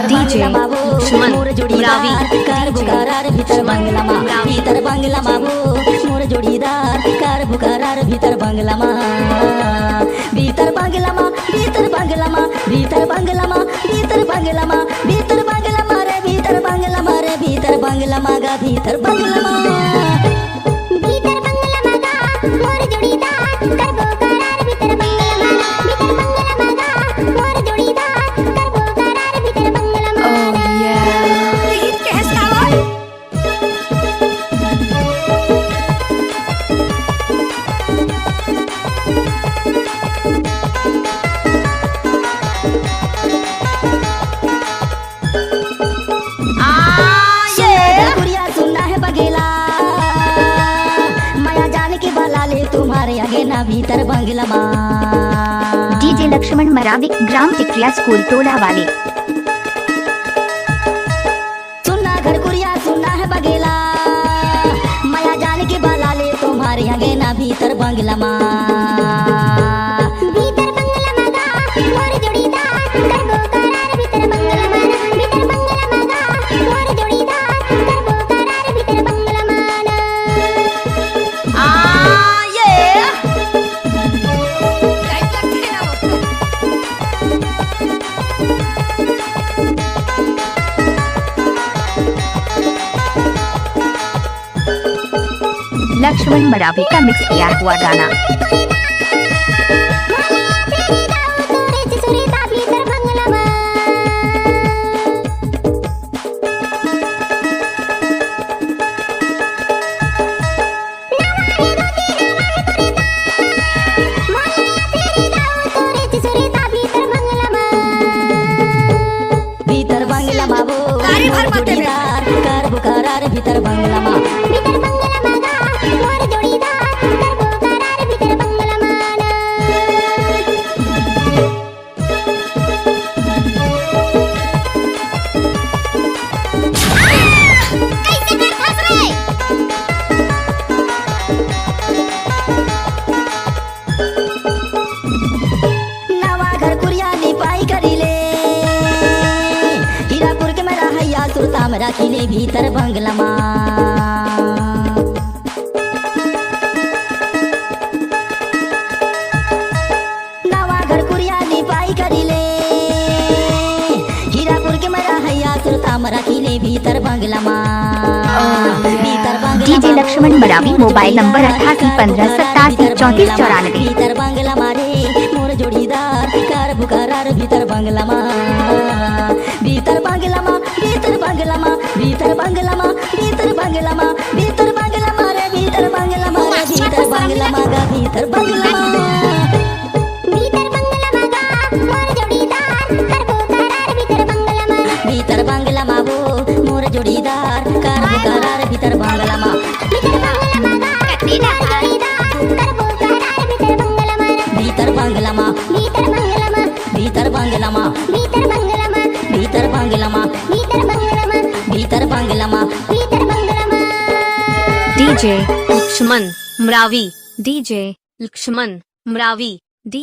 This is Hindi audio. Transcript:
DJ लक्ष्मण मुरावी कार बुकारार भीतर बंगला मा भीतर बंगला माबू मोर जोड़ीदार कार बुकारार भीतर बंगला मा भीतर बंगला मा भीतर बंगला मा भीतर बंगला मा भीतर बंगला मा भीतर बंगला मा रे भीतर बंगला मा रे भीतर बंगला मा गा भीतर बंगला मा भीतर बंगला मा गा मोर जोड़ीदार कार बुकारार भीतर बंगला मा भीतर बंगला मा गा मोर जोड़ीदार कार बुकारार भीतर बंगला मा तुम्हारे आगे ना भीतर बंगला मा डीजे लक्ष्मण मरावी ग्राम टिकरिया स्कूल टोला वाले सुनना घर कुरिया सुनना है बगेला माया जान के बाला ले तुम्हारे आगे ना भीतर बंगला मा भीतर बंगला मा गा मोर जोड़ीदार कर बुकारार भीतर बंगला मा भीतर बंगला मा गा मोर जोड़ीदार कर बुकारार भीतर बंगला मा लक्ष्मण मरावी का मिक्स किया हुआ गाना भीतर बंगला मा वो कार बुकारार भीतर बंगला मा भीतर बंगला मा गा मोर जोड़ीदार कर बुकारार भीतर बंगला मा कैसे कर फंस रे नवा घर कुरिया लिपाई करीले हीरापुर के मेरा हैया सुरता में राखीले भीतर बंगला मा नवा घर कुरिया लिपाई करीले हीरापुर के मेरा हैया सुरता में राखीले भीतर बंगला मा भीतर बंगला DJ Laxman Maravi mobile number 8815873494 भीतर बंगला मारे मोर जोड़ीदार कार बुकारार भीतर बंगला मा भीतर बंगला मा भीतर बंगला मा भीतर बंगला मा भीतर बंगला मा भीतर बंगला मा रे भीतर बंगला मा रे भीतर बंगला मा गा भीतर बंगला मा भीतर बंगला मा गा मोर जोड़ीदार कर बुकारार भीतर बंगला मा भीतर बंगला मा वो मोर जोड़ीदार कार बुकारार भीतर बंगला मा भीतर बंगला मा गा कटीला जोड़ीदार कर बुकारार भीतर बंगला मा भीतर बंगला मा भीतर बंगला मा भीतर बंगला मा भीतर बंगला मा भीतर बंगला मा भीतर बंगला मा भीतर बंगला मा भीतर बंगला मा DJ Laxman Maravi DJ Laxman Maravi D